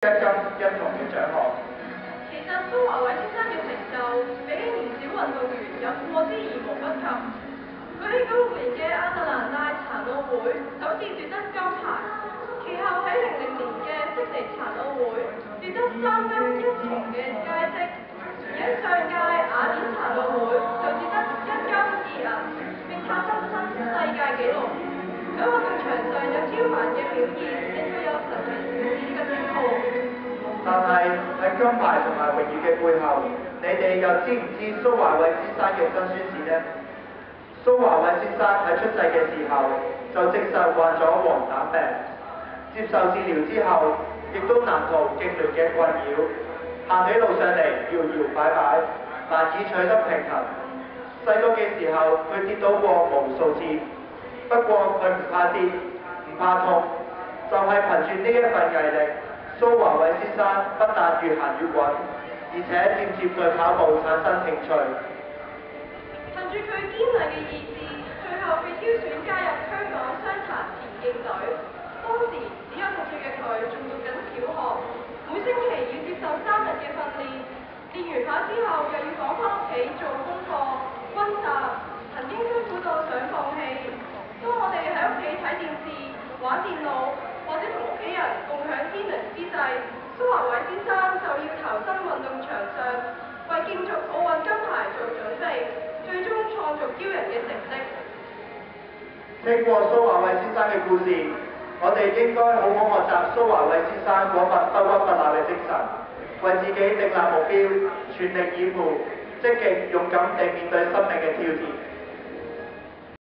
一金一銅嘅獎項。其實蘇華偉先生嘅成就比起唔少運動員有過之而無不及。佢喺96年嘅亞特蘭大殘奧會首次奪得金牌，其後喺00年嘅悉尼殘奧會奪得3金1銅嘅佳績，而喺上屆雅典殘奧會就奪得1金2銀，並刷新世界紀錄。喺運動場上有超凡嘅表現，令佢有神奇小子嘅稱號。但係喺金牌同埋榮譽嘅背後，你哋又知唔知蘇華偉先生嘅辛酸史呢？蘇華偉先生喺出世嘅時候就證實患咗黃疸病，接受治療之後，亦都難逃痙攣嘅困擾，行起路上嚟搖搖擺擺，難以取得平衡。細個嘅時候，佢跌倒過無數次，不過佢唔怕跌，唔怕痛，就係憑住呢一份毅力。蘇華偉先生不但越行越穩，而且漸漸對跑步產生興趣。憑住佢堅毅嘅意志，最後被挑選加入香港傷殘田徑隊。當時只有10歲嘅佢仲讀緊小學，每星期要接受3日嘅訓練，練完跑之後又要趕返屋企做功課、溫習，曾經辛苦到想放棄。當我哋喺屋企睇電視、玩電腦，或者同屋企人共享天倫之際，蘇華偉先生就要投身運動場上，為競逐奧運金牌做準備，最終創造驕人嘅成績。聽過蘇華偉先生嘅故事，我哋應該好好學習蘇華偉先生嗰份不屈不撓嘅精神，為自己訂立目標，全力以赴，積極勇敢地面對生命嘅挑戰。